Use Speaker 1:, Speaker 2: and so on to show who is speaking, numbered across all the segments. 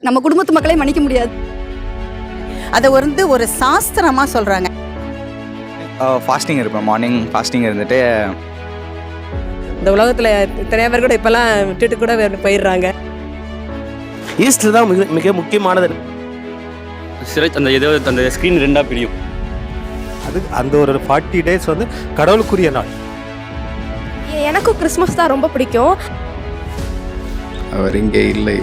Speaker 1: நம்ம குடும்பத்து மக்களே மன்னிக்க முடியாது.
Speaker 2: அதை ஒரு சாஸ்திரமாக சொல்கிறாங்க.
Speaker 3: ஃபாஸ்டிங் இருப்பேன். மார்னிங் ஃபாஸ்டிங் இருந்துட்டு
Speaker 4: இந்த உலகத்தில் நிறைய பேர் கூட இப்போல்லாம் விட்டுட்டு கூட போயிடுறாங்க.
Speaker 5: ஈஸ்டர் தான் மிக முக்கியமானது.
Speaker 6: அந்த ஏதோ அந்த ஸ்க்ரீன் ரெண்டாக பிரியும்.
Speaker 7: அது அந்த ஒரு 40 டேஸ் கடவுளுக்குரிய நாள்.
Speaker 8: எனக்கும் கிறிஸ்மஸ் தான் ரொம்ப பிடிக்கும்.
Speaker 9: அவர் இங்கே இல்லை,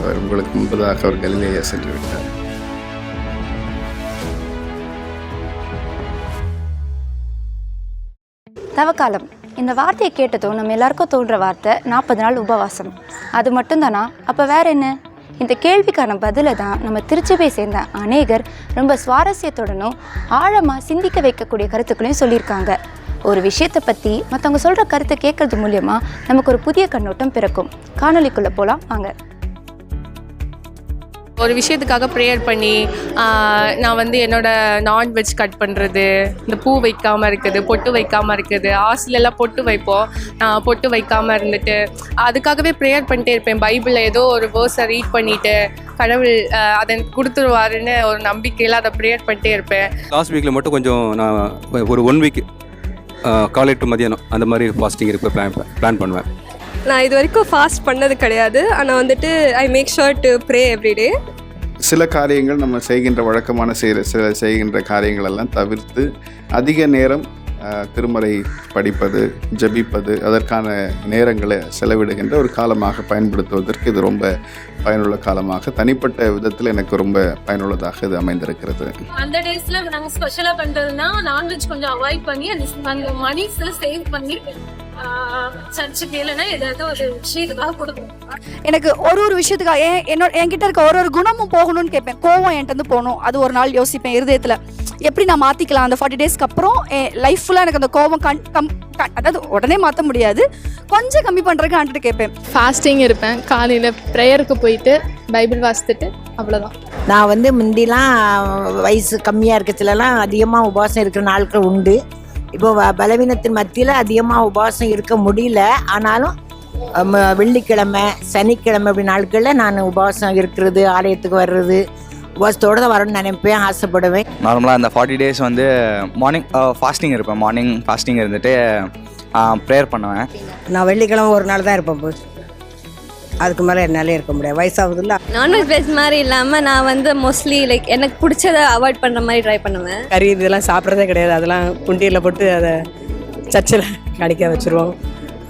Speaker 9: அவர் உங்களுக்கு முன்பதாக அவர் கலிலேயா சென்று விட்டார்.
Speaker 10: தவக்காலம் இந்த வார்த்தையை கேட்டதும் நம்ம எல்லாருக்கும் தோன்ற வார்த்தை 40 நாள் உபவாசம். அது மட்டும்தானா? அப்போ வேற என்ன? இந்த கேள்விக்கான பதிலை தான் நம்ம திருச்சபையை சேர்ந்த அநேகர் ரொம்ப சுவாரஸ்யத்துடனும் ஆழமாக சிந்திக்க வைக்கக்கூடிய கருத்துக்களையும் சொல்லியிருக்காங்க. ஒரு விஷயத்தை பற்றி மற்றவங்க சொல்கிற கருத்தை கேட்கறது மூலியமாக நமக்கு ஒரு புதிய கண்ணோட்டம் பிறக்கும். காணொலிக்குள்ளே போகலாம் வாங்க.
Speaker 8: ஒரு விஷயத்துக்காக ப்ரேயர் பண்ணி நான் என்னோடய நான்வெஜ் கட் பண்ணுறது, இந்த பூ வைக்காமல் இருக்குது, பொட்டு வைக்காமல் இருக்குது. ஹாஸ்டலெல்லாம் பொட்டு வைப்போம், நான் பொட்டு வைக்காமல் இருந்துட்டு அதுக்காகவே ப்ரேயர் பண்ணிட்டே இருப்பேன். பைபிளில் ஏதோ ஒரு வேர்ஸை ரீட் பண்ணிவிட்டு கடவுள் அதை கொடுத்துருவாருன்னு ஒரு நம்பிக்கையில் அதை ப்ரேயர் பண்ணிட்டே இருப்பேன்.
Speaker 6: லாஸ்ட் வீக்கில் மட்டும் கொஞ்சம் நான் ஒரு 1 வீக் காலை டு மதியானம் அந்த மாதிரி ஃபாஸ்டிங் இருக்க பிளான் பண்ணுவேன்.
Speaker 8: நான் இது வரைக்கும் ஃபாஸ்ட் பண்ணது கிடையாது. ஆனால் I make sure to pray everyday.
Speaker 9: சில காரியங்கள் நம்ம செய்கின்ற வழக்கமான செய்கின்ற காரியங்கள் எல்லாம் தவிர்த்து அதிக நேரம் திருமறை படிப்பது, ஜெபிப்பது, அதற்கான நேரங்களை செலவிடுகின்ற ஒரு காலமாக பயன்படுத்துவதற்கு இது ரொம்ப பயனுள்ள காலமாக தனிப்பட்ட விதத்தில் எனக்கு ரொம்ப பயனுள்ளதாக இது அமைந்திருக்கிறது.
Speaker 11: அந்த டேஸ்ல நாங்கள் ஸ்பெஷலாக பண்ணுறதுனா நான்வெஜ் கொஞ்சம் அவாய்ட் பண்ணி அந்த மணிஸை சேவ் பண்ணி சர்ச்சுக்கு இல்லைன்னா ஏதாவது ஒரு விஷயத்துக்காக கொடுக்கணும்.
Speaker 1: எனக்கு ஒரு விஷயத்துக்காக என்கிட்ட இருக்க ஒரு குணமும் போகணும்னு கேட்பேன். கோவம் என்கிட்ட போகணும், அது ஒரு நாள் யோசிப்பேன் இருதயத்தில் எப்படி நான் மாற்றிக்கலாம். அந்த 40 டேஸ்க்கு அப்புறம் லைஃப் ஃபுல்லாக எனக்கு அந்த கோவம் அதாவது உடனே மாற்ற முடியாது, கொஞ்சம் கம்மி பண்ணுறதுக்கு ஆண்டுட்டு கேட்பேன்.
Speaker 8: ஃபாஸ்டிங் இருப்பேன். காலையில் ப்ரேயருக்கு போயிட்டு பைபிள் வாசித்துட்டு அவ்வளோதான்.
Speaker 2: நான் முந்திலாம் வயசு கம்மியாக இருக்கச்சுலலாம் அதிகமாக உபவாசம் இருக்கிற நாட்கள் உண்டு. இப்போ பலவீனத்தின் மத்தியில் அதிகமாக உபவாசம் இருக்க முடியல. ஆனாலும் வெள்ளிக்கிழமை, சனிக்கிழமை அப்படி நாட்களில் நான் உபவாசம் இருக்கிறது, ஆலயத்துக்கு வர்றது, உபவாசத்தோடு தான் வரணும்னு நினைப்பேன், ஆசைப்படுவேன்.
Speaker 3: நார்மலாக அந்த 40 டேஸ் மார்னிங் ஃபாஸ்டிங் இருப்பேன். மார்னிங் ஃபாஸ்டிங் இருந்துட்டு ப்ரேயர் பண்ணுவேன்.
Speaker 4: நான் வெள்ளிக்கிழமை ஒரு நாள் தான் இருப்பேன் போய், அதுக்கு மேலே என்னாலே இருக்க முடியாது, வயசாகுதுல்ல.
Speaker 8: நான்வெஜ் மாதிரி இல்லாமல் நான் மோஸ்ட்லி எனக்கு பிடிச்சதை அவாய்ட் பண்ணுற மாதிரி ட்ரை பண்ணுவேன்.
Speaker 4: கறி இதெல்லாம் சாப்பிட்றதே கிடையாது. அதெல்லாம் குண்டியில் போட்டு அதை சர்ச்சில் கடிக்க வச்சுருவோம்.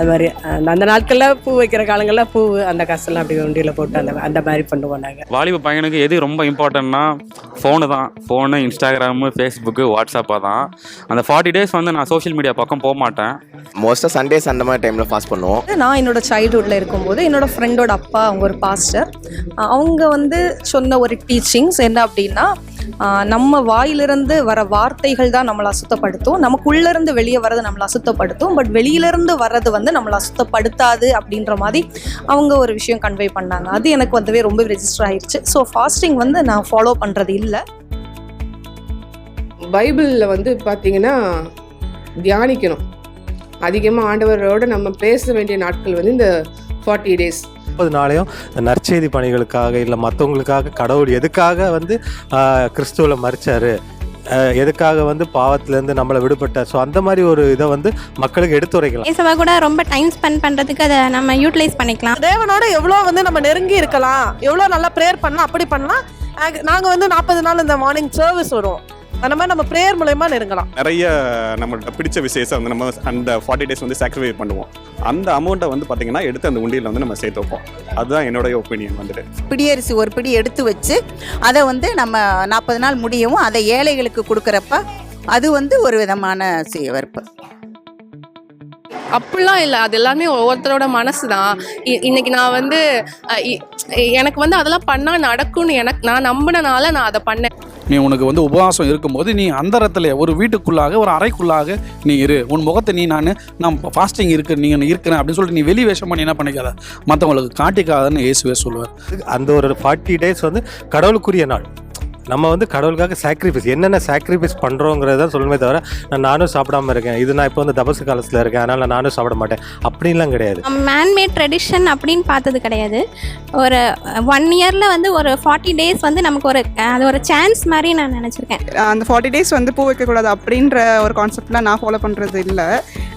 Speaker 4: அது மாதிரி அந்த நாட்களில் பூ வைக்கிற காலங்களில் பூ அந்த காசெல்லாம் அப்படி உண்டியில் போட்டு அந்த மாதிரி பண்ணுவோம் நாங்கள்.
Speaker 6: வாலிப பையனுக்கு எது ரொம்ப இம்பார்ட்டன்ட்னா ஃபோனு தான். ஃபோனு, இன்ஸ்டாகிராமு, ஃபேஸ்புக்கு, வாட்ஸ்அப்பாக தான். அந்த 40 டேஸ் நான் சோஷியல் மீடியா பக்கம் போக மாட்டேன்.
Speaker 5: மோஸ்ட்டாக சண்டேஸ் அந்த மாதிரி டைமில் ஃபாஸ்ட் பண்ணுவோம்.
Speaker 8: நான் என்னோட சைல்ட்ஹுட்டில் இருக்கும்போது என்னோட ஃப்ரெண்டோட அப்பா அவங்க ஒரு பாஸ்டர். அவங்க சொன்ன ஒரு டீச்சிங்ஸ் என்ன அப்படின்னா, நம்ம வாயிலிருந்து வர வார்த்தைகள் தான் நம்மளை அசுத்தப்படுத்தும், நமக்குள்ளேருந்து வெளியே வர்றது நம்மளை அசுத்தப்படுத்தும், பட் வெளியிலேருந்து வர்றது நம்மளை அசுத்தப்படுத்தாது அப்படின்ற மாதிரி அவங்க ஒரு விஷயம் கன்வே பண்ணாங்க. அது எனக்கு ரொம்ப ரெஜிஸ்டர் ஆயிடுச்சு. ஸோ ஃபாஸ்டிங் நான் ஃபாலோ பண்ணுறது இல்லை.
Speaker 4: பைபிளில் பார்த்தீங்கன்னா தியானிக்கணும். அதிகமாக ஆண்டவரோட நம்ம பேச வேண்டிய நாட்கள் இந்த 40 டேஸ்.
Speaker 7: 30 நாளையும் நற்செய்தி பணிகளுக்காக இல்லை மற்றவங்களுக்காக கடவுள் எதுக்காக கிறிஸ்துவில் மரிச்சாரு, எதுக்காக பாவத்திலேருந்து நம்மளை விடுபட்ட, ஸோ அந்த மாதிரி ஒரு இதை மக்களுக்கு எடுத்துரைக்கலாம்.
Speaker 8: ஏசவா கூட ரொம்ப டைம் ஸ்பெண்ட் பண்ணுறதுக்கு அதை நம்ம யூட்டிலைஸ் பண்ணிக்கலாம்.
Speaker 4: தேவனோட எவ்வளோ நம்ம நெருங்கி இருக்கலாம், எவ்வளோ நல்லா ப்ரேயர் பண்ணலாம், அப்படி பண்ணலாம். நாங்கள் 40 நாள் இந்த மார்னிங் சர்வீஸ் வரும், அந்த மாதிரி நம்ம ப்ரேயர் மூலயமா நெருங்கலாம்.
Speaker 6: நிறைய நம்மள்ட்ட பிடிச்ச விஷயத்தை நம்ம அந்த 40 டேஸ் சாக்ரிஃபைஸ் பண்ணுவோம். அந்த அமௌண்ட்டை பார்த்தீங்கன்னா எடுத்து அந்த உண்டியில் நம்ம சேர்த்து வைப்போம். அதுதான் என்னோட ஒப்பீனியன்.
Speaker 2: பிடியரிசி ஒரு பிடி எடுத்து வச்சு அதை நம்ம 40 நாள் முடியவும் அதை ஏழைகளுக்கு கொடுக்குறப்ப அது ஒரு விதமான வரப்பு.
Speaker 8: அப்படிலாம் இல்லை, அது எல்லாமே ஒவ்வொருத்தரோட மனசு தான். இன்னைக்கு நான் எனக்கு அதெல்லாம் பண்ணால் நடக்கும்னு நான் நம்பினனால நான் அதை பண்ணேன்.
Speaker 12: நீ உனக்கு உபவாசம் இருக்கும்போது நீ அந்தரத்தில் ஒரு வீட்டுக்குள்ளாக ஒரு அறைக்குள்ளாக நீ இரு. உன் முகத்தை நான் ஃபாஸ்டிங் இருக்கிறேன் அப்படின்னு சொல்லிட்டு நீ வெளி வேஷம் பண்ணி என்ன பண்ணிக்காத, மற்றவங்களுக்கு காட்டிக்காதன்னு இயேசுவே சொல்லுவார்.
Speaker 7: அந்த ஒரு 40 டேஸ் கடவுளுக்குரிய நாள். நம்ம வந்து கடவுளுக்காக சாக்ரிஃபைஸ் என்னென்ன சாக்ரிஃபைஸ் பண்ணுறோங்கிறத சொல்லணுமே தவிர நானும் சாப்பிடாம இருக்கேன், இது நான் இப்போ வந்து தபசு காலத்தில் இருக்கேன் அதனால் நானும் சாப்பிட மாட்டேன் அப்படின்லாம் கிடையாது.
Speaker 13: மேன்மேட் ட்ரெடிஷன் அப்படின்னு பார்த்தது கிடையாது. ஒரு 1 இயரில் வந்து ஒரு 40 days வந்து நமக்கு அது ஒரு சான்ஸ் மாதிரி நான் நினச்சிருக்கேன்.
Speaker 14: அந்த 40 days வந்து பூ வைக்கக்கூடாது அப்படின்ற ஒரு கான்செப்ட்லாம் நான் ஃபாலோ பண்ணுறது இல்லை.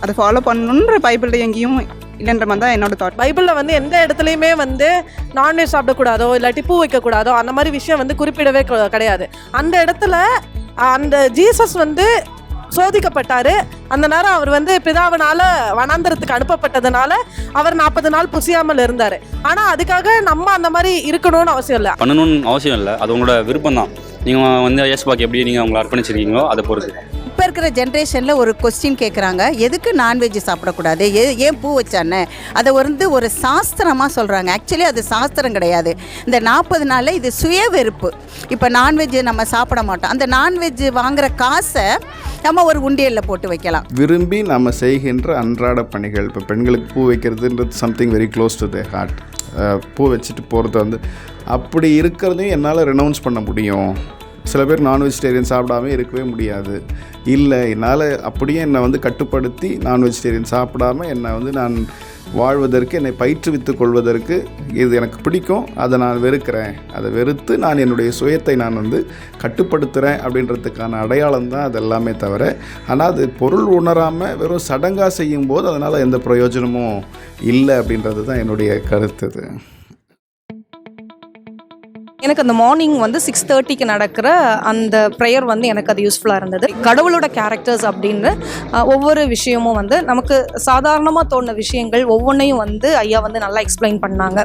Speaker 14: அதை ஃபாலோ பண்ணணுன்ற பைபிளில் எங்கேயும் இல்லைன்ற மாதிரி தான் என்னோட தாட்.
Speaker 4: பைபிளில் வந்து எந்த இடத்துலையுமே வந்து நான்வெஜ் சாப்பிடக்கூடாதோ இல்லாட்டி பூ வைக்கக்கூடாதோ அந்த மாதிரி விஷயம் வந்து குறிப்பிடவே கிடையாது. அந்த இடத்துல அந்த ஜீசஸ் வந்து சோதிக்கப்பட்டார். அந்த நேரம் அவர் வந்து பிதாவினால வனாந்தரத்துக்கு அனுப்பப்பட்டதுனால அவர் 40 நாள் புசியாமல் இருந்தார். ஆனால் அதுக்காக நம்ம அந்த மாதிரி இருக்கணும்னு அவசியம் இல்லை,
Speaker 15: பண்ணணும்னு அவசியம் இல்லை. அது உங்களோட விருப்பம் தான். நீங்கள் வந்து இயேசுவுக்கு எப்படி நீங்கள் உங்களை அர்ப்பணிச்சிருக்கீங்களோ அதை பொறுத்து.
Speaker 2: இப்போ இருக்கிற ஜென்ரேஷனில் ஒரு கொஸ்டின் கேட்குறாங்க, எதுக்கு நான்வெஜ் சாப்பிடக்கூடாது, ஏன் பூ வச்சானே, அதை வந்து ஒரு சாஸ்திரமாக சொல்கிறாங்க. ஆக்சுவலி அது சாஸ்திரம் கிடையாது. இந்த 40 நாளில் இது சுய வெறுப்பு. இப்போ நான்வெஜ் நம்ம சாப்பிட மாட்டோம், அந்த நான்வெஜ் வாங்குகிற காசை நம்ம ஒரு உண்டியலில் போட்டு வைக்கலாம்.
Speaker 9: விரும்பி நம்ம செய்கின்ற அன்றாட பணிகள், இப்போ பெண்களுக்கு பூ வைக்கிறதுன்றது something very close to the heart. பூ வச்சுட்டு போகிறது வந்து அப்படி இருக்கிறதையும் என்னால் ரெனவுன்ஸ் பண்ண முடியும். சில பேர் நான் வெஜிடேரியன் சாப்பிடாம இருக்கவே முடியாது. இல்லை, என்னால் அப்படியே என்னை வந்து கட்டுப்படுத்தி நான் வெஜிடேரியன் சாப்பிடாம என்னை வந்து நான் வாழ்வதற்கு, என்னை பயிற்றுவித்து கொள்வதற்கு இது எனக்கு பிடிக்கும், அதை நான் வெறுக்கிறேன், அதை வெறுத்து நான் என்னுடைய சுயத்தை நான் வந்து கட்டுப்படுத்துகிறேன் அப்படின்றதுக்கான அடையாளம் தான் அது எல்லாமே தவிர. ஆனால் அது பொருள் உணராமல் வெறும் சடங்காக செய்யும்போது அதனால் எந்த பிரயோஜனமும் இல்லை அப்படின்றது தான் என்னுடைய கருத்து. இது
Speaker 8: எனக்கு அந்த மார்னிங் வந்து 6:30க்கு நடக்கிற அந்த ப்ரேயர் வந்து எனக்கு அது யூஸ்ஃபுல்லாக இருந்தது. கடவுளோட கேரக்டர்ஸ் அப்படின்னு ஒவ்வொரு விஷயமும் வந்து நமக்கு சாதாரணமாக தோணுன விஷயங்கள் ஒவ்வொன்றையும் வந்து ஐயா வந்து நல்லா எக்ஸ்பிளைன் பண்ணாங்க.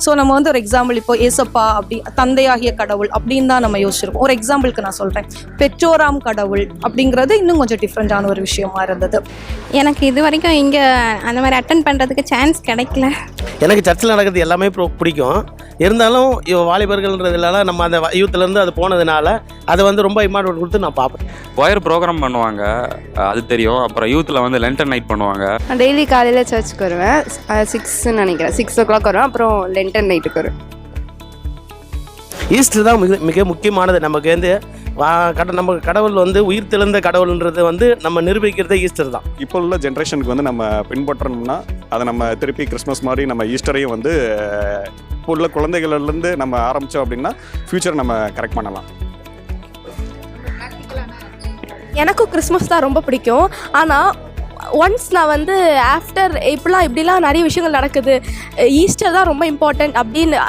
Speaker 8: ஸோ நம்ம வந்து ஒரு எக்ஸாம்பிள், இப்போ ஏசப்பா அப்படி தந்தையாகிய கடவுள் அப்படின்னு தான் நம்ம யோசிச்சிருக்கோம். ஒரு எக்ஸாம்பிளுக்கு நான் சொல்கிறேன், பெற்றோராம் கடவுள் அப்படிங்கிறது இன்னும் கொஞ்சம் டிஃப்ரெண்ட்டான ஒரு விஷயமா இருந்தது.
Speaker 13: எனக்கு இது வரைக்கும் இங்கே அந்த மாதிரி அட்டன் பண்ணுறதுக்கு சான்ஸ் கிடைக்கல.
Speaker 5: எனக்கு சர்ச்சில் நடக்கிறது எல்லாமே பிடிக்கும். இருந்தாலும் வாலிபர்கள்ன்றதுனால நம்ம அந்த யூத்துலேருந்து அது போனதுனால அதை வந்து ரொம்ப இம்பார்ட்டன்ட் கொடுத்து நான் பார்ப்பேன்.
Speaker 15: ஒயர் ப்ரோக்ராம் பண்ணுவாங்க, அது தெரியும். அப்புறம் யூத்தில் வந்து லென்டன் நைட் பண்ணுவாங்க.
Speaker 10: டெய்லி காலையில் சர்ச்சுக்கு வருவேன், 6ன்னு நினைக்கிறேன், 6 o'clock வருவேன். அப்புறம் லென்டன் நைட்டுக்கு வருவேன்.
Speaker 5: ஈஸ்டர் தான் மிக முக்கியமானது. நமக்கு வந்து நம்ம கடவுள் வந்து உயிர் தெழுந்த கடவுள்ன்றது வந்து நம்ம நிரூபிக்கிறதே ஈஸ்டர் தான்.
Speaker 6: இப்போ உள்ள ஜென்ரேஷனுக்கு வந்து நம்ம பின்பற்றணும்னா அதை நம்ம திருப்பி கிறிஸ்மஸ் மாதிரி நம்ம ஈஸ்டரையும் வந்து இப்போ உள்ள குழந்தைகள்லேருந்து நம்ம ஆரம்பித்தோம் அப்படின்னா ஃப்யூச்சர் நம்ம கரெக்ட் பண்ணலாம்.
Speaker 1: எனக்கும் கிறிஸ்மஸ் தான் ரொம்ப பிடிக்கும். ஆனால் ஒன்ஸ் நான் வந்து ஆஃப்டர் இப்படிலாம் நிறைய விஷயங்கள் நடக்குது, ஈஸ்டர் தான் ரொம்ப இம்பார்ட்டண்ட் அப்படின்னு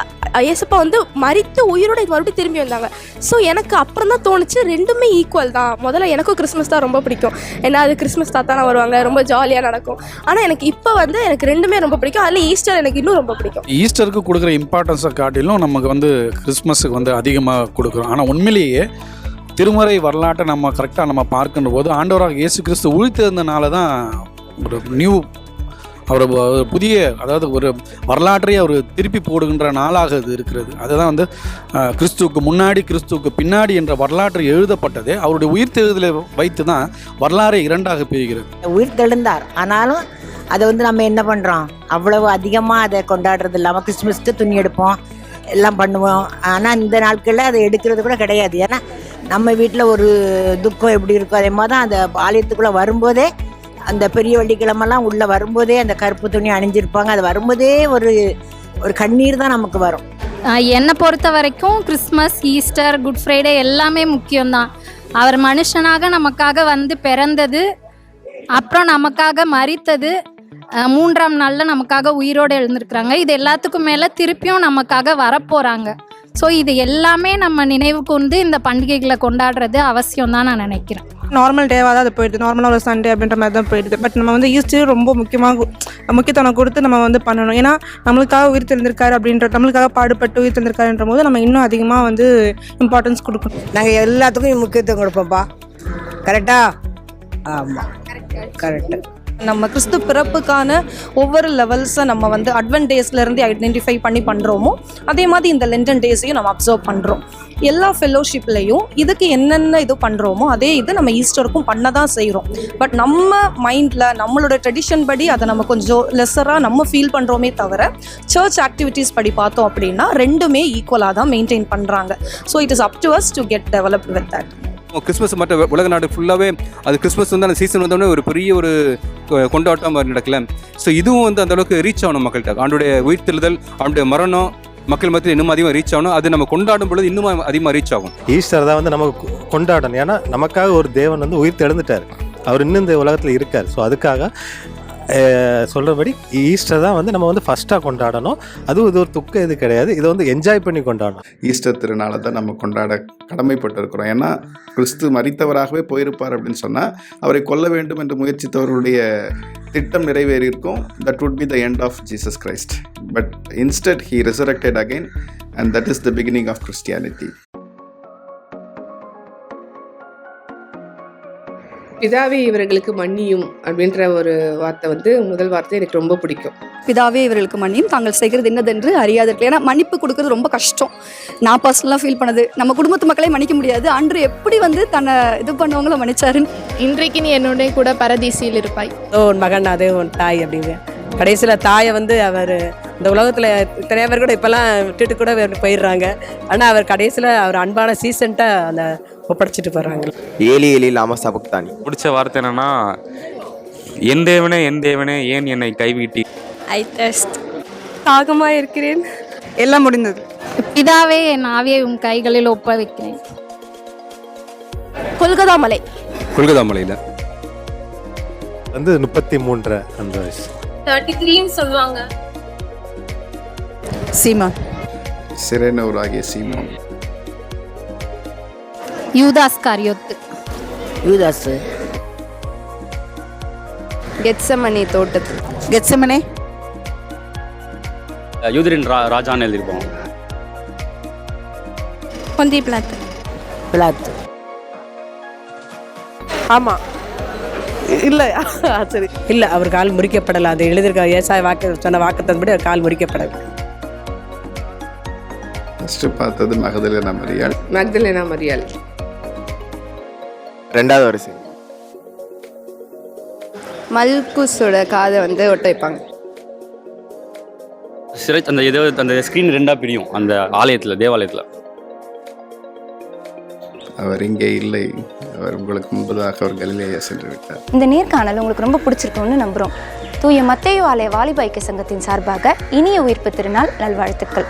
Speaker 1: ஏசப்பா வந்து மரித்து உயிரோட மறுபடியும் திரும்பி வந்தாங்க. ஸோ எனக்கு அப்புறம் தான் தோணுச்சு ரெண்டுமே ஈக்குவல் தான். முதல்ல எனக்கும் கிறிஸ்மஸ் தான் ரொம்ப பிடிக்கும், ஏன்னா அது கிறிஸ்மஸ் தாத்தான வருவாங்க, ரொம்ப ஜாலியாக நடக்கும். ஆனால் எனக்கு இப்போ வந்து எனக்கு ரெண்டுமே ரொம்ப பிடிக்கும். அதில் ஈஸ்டர் எனக்கு இன்னும் ரொம்ப பிடிக்கும்.
Speaker 12: ஈஸ்டருக்கு கொடுக்குற இம்பார்ட்டன்ஸை காட்டிலும் நமக்கு வந்து கிறிஸ்மஸுக்கு வந்து அதிகமாக கொடுக்குறோம். ஆனால் உண்மையிலேயே திருமறை வரலாற்றை நம்ம கரெக்டாக நம்ம பார்க்கின்ற போது ஆண்டவராக இயேசு கிறிஸ்து உயிர்த்தெழுந்தனால தான் ஒரு நியூ அவர் புதிய, அதாவது ஒரு வரலாற்றை அவர் திருப்பி போடுகின்ற நாளாக இது இருக்கிறது. அதுதான் வந்து கிறிஸ்துவுக்கு முன்னாடி கிறிஸ்துவுக்கு பின்னாடி என்ற வரலாற்று எழுதப்பட்டது அவருடைய உயிர்த்தெழுதலை வைத்து தான் வரலாறு 2ஆக பிரிகிறது.
Speaker 2: உயிர்த்தெழுந்தார், ஆனாலும் அதை வந்து நம்ம என்ன பண்ணுறோம், அவ்வளவு அதிகமாக அதை கொண்டாடுறது இல்லாமல் கிறிஸ்துமஸ்க்கு துணி எடுப்போம், எல்லாம் பண்ணுவோம். ஆனால் இந்த நாட்களில் அதை எடுக்கிறது கூட கிடையாது. ஏன்னா நம்ம வீட்டில் ஒரு துக்கம் எப்படி இருக்கும் அதே மாதிரி தான் அந்த ஆலயத்துக்குள்ளே வரும்போதே, அந்த பெரிய வெள்ளிக்கிழமெல்லாம் உள்ளே வரும்போதே அந்த கருப்பு துணி அணிஞ்சிருப்பாங்க. அது வரும்போதே ஒரு கண்ணீர் தான் நமக்கு வரும்.
Speaker 13: என்னை பொறுத்த வரைக்கும் கிறிஸ்மஸ், ஈஸ்டர், குட் ஃப்ரைடே எல்லாமே முக்கியம்தான். அவர் மனுஷனாக நமக்காக வந்து பிறந்தது, அப்புறம் நமக்காக மரித்தது, 3ஆம் நாளில் நமக்காக உயிரோடு எழுந்திருக்கிறாங்க. இது எல்லாத்துக்கும் மேலே திருப்பியும் நமக்காக வரப்போகிறாங்க. ஸோ இது எல்லாமே நம்ம நினைவு கொண்டு இந்த பண்டிகைகளை கொண்டாடுறது அவசியம் தான் நான் நினைக்கிறேன்.
Speaker 14: நார்மல் டேவாக தான் அது போயிடுது, நார்மலாக ஒரு சண்டே அப்படின்ற மாதிரி தான் போயிடுது. பட் நம்ம வந்து ஈஸ்டர் ரொம்ப முக்கியத்துவம் கொடுத்து நம்ம வந்து பண்ணணும். ஏன்னா நம்மளுக்காக உயிர் தெரிந்திருக்காரு நம்மளுக்காக பாடுபட்டு உயிர் தெரிந்திருக்காருன்ற போது நம்ம இன்னும் அதிகமாக வந்து இம்பார்ட்டன்ஸ் கொடுக்கணும்.
Speaker 2: நாங்கள் எல்லாத்துக்கும் முக்கியத்துவம் கொடுப்போம்ப்பா. கரெக்டா? ஆமாம், கரெக்டு.
Speaker 8: நம்ம கிறிஸ்து பிறப்புக்கான ஒவ்வொரு லெவல்ஸை நம்ம வந்து அட்வென்ட் டேஸ்லேருந்து ஐடென்டிஃபை பண்ணி பண்ணுறோமோ அதே மாதிரி இந்த லென்டன் டேஸையும் நம்ம அப்சர்வ் பண்ணுறோம். எல்லா ஃபெல்லோஷிப்லேயும் இதுக்கு என்னென்ன இது பண்ணுறோமோ அதே இது நம்ம ஈஸ்டருக்கும் பண்ண தான் செய்கிறோம். பட் நம்ம மைண்டில் நம்மளோட ட்ரெடிஷன் படி அதை நம்ம கொஞ்சம் லெஸராக நம்ம ஃபீல் பண்ணுறோமே தவிர சர்ச் ஆக்டிவிட்டீஸ் படி பார்த்தோம் அப்படின்னா ரெண்டுமே ஈக்குவலாக தான் மெயின்டைன் பண்ணுறாங்க. So it is up to us to get developed with that.
Speaker 15: Christmas மற்ற உலக நாடு ஃபுல்லாகவே அது கிறிஸ்மஸ் வந்து அந்த சீசன் வந்தோடனே ஒரு பெரிய ஒரு கொண்டாட்டம் மாதிரி நடக்கல. ஸோ இதுவும் வந்து அந்தளவுக்கு ரீச் ஆகணும் மக்கள்கிட்ட. அவனுடைய உயிர்த்தெழுதல், அவனுடைய மரணம் மக்கள் மத்தியில் இன்னும் அதிகமாக ரீச் ஆகணும். அது நம்ம கொண்டாடும் பொழுது இன்னும் அதிகமாக ரீச் ஆகும்.
Speaker 7: ஈஸ்டர் தான் வந்து நமக்கு கொண்டாடணும். ஏன்னா நமக்காக ஒரு தேவன் வந்து உயிர் தெழுந்துட்டார். அவர் இன்னும் இந்த உலகத்தில் இருக்கார். ஸோ அதுக்காக சொல்கிறபடி ஈஸ்டர் தான் வந்து நம்ம வந்து ஃபஸ்ட்டாக கொண்டாடணும். அதுவும் இது ஒரு துக்கம் இது கிடையாது, இதை வந்து என்ஜாய் பண்ணி கொண்டாடணும்.
Speaker 9: ஈஸ்டர் திருநாளை தான் நம்ம கொண்டாட கடமைப்பட்டிருக்கிறோம். ஏன்னா கிறிஸ்து மரித்தவராகவே போயிருப்பார் அப்படின்னு சொன்னால் அவரை கொல்ல வேண்டும் என்று முயற்சித்தவருடைய திட்டம் நிறைவேறியிருக்கும். That would be the end of Jesus Christ. But instead he resurrected again and that is the beginning of Christianity.
Speaker 16: பிதாவே இவர்களுக்கு மன்னியும் அப்படின்ற ஒரு வார்த்தை வந்து முதல் வார்த்தை எனக்கு ரொம்ப பிடிக்கும்.
Speaker 1: பிதாவே இவர்களுக்கு மன்னியும், தாங்கள் செய்கிறது என்னதென்று அறியாதீர்கள். ஏன்னா மன்னிப்பு கொடுக்கறது ரொம்ப கஷ்டம். நான் பர்சனலாக ஃபீல் பண்ணது, நம்ம குடும்பத்து மக்களே மன்னிக்க முடியாது. அன்று எப்படி வந்து தன்னை இது பண்ணுவாங்களோ மன்னிச்சாருன்னு.
Speaker 13: இன்றைக்கு நீ என்னுடைய கூட பரதீசியில் இருப்பாய்.
Speaker 4: உன் மகன் அதே உன் தாய் அப்படின்னு கடைசியில் தாயை வந்து அவர் இந்த உலகத்தில் நிறைய பேர் கூட இப்போல்லாம் விட்டுட்டு கூட போயிடுறாங்க. ஆனால் அவர் கடைசியில் அவர் அன்பான சீசன்ட்டாக அந்த ஒப்படைச்சிட்டு போகிறாங்க.
Speaker 3: ஏலி ஏலி லாமா சபக்தானி.
Speaker 15: பிடிச்ச வார்த்தை என்னன்னா, என் தேவனே ஏன் என்னை கைவிட்டி.
Speaker 13: ஐ டெஸ்ட்
Speaker 14: தாகமாக இருக்கிறேன். எல்லாம் முடிந்தது.
Speaker 13: பிதாவே என் ஆவியை உன் கைகளில் ஒப்ப வைக்கிறேன்.
Speaker 1: கொல்கத்தா மலை.
Speaker 15: கொல்கத்தா மலையில்
Speaker 7: வந்து 33 அந்த வயசு.
Speaker 11: 33 சொல்லுவாங்க.
Speaker 8: சீமான்.
Speaker 9: சிறைனவராகிய சீமோன்.
Speaker 13: யூதாஸ் காரியோத்து.
Speaker 2: யூதாசு.
Speaker 8: கெத்சமனே தோட்டத்து.
Speaker 2: கெத்சமனே.
Speaker 15: யூதரின் ராஜான்னு எழுதியிருப்போம்.
Speaker 13: பொந்தி பிளாத்து.
Speaker 2: பிளாத்து.
Speaker 4: ஆமாம் இல்லை சரி இல்லை, அவர் கால் முறிக்கப்படலை. அது எழுதியிருக்க ஏசாய வாக்கு சொன்ன வாக்குத்தன்படி அவர் கால் முறிக்கப்படலை.
Speaker 9: ஃபஸ்ட்டு பார்த்தது மகதலேனா மரியாள்.
Speaker 16: மக்தலேனா மரியாள்.
Speaker 3: ரெண்டாவது வரிசை.
Speaker 8: மல்குஸோட காதை வந்து ஒட்ட வைப்பாங்க.
Speaker 15: சிறை அந்த ஏதோ அந்த ஸ்க்ரீன் ரெண்டாக பிரியும் அந்த ஆலயத்தில், தேவாலயத்தில்.
Speaker 9: அவர் இங்கே இல்லை, அவர் உங்களுக்கு முன்பதாக அவர் கலிலேயா சென்று விட்டார்.
Speaker 10: இந்த நேர்காணல் உங்களுக்கு ரொம்ப பிடிச்சிருக்கும்னு நம்புகிறோம். தூய மத்தேயு ஆலய வாலிப ஐக்கிய சங்கத்தின் சார்பாக இனிய உயிர்ப்பு திருநாள் நல்வாழ்த்துக்கள்.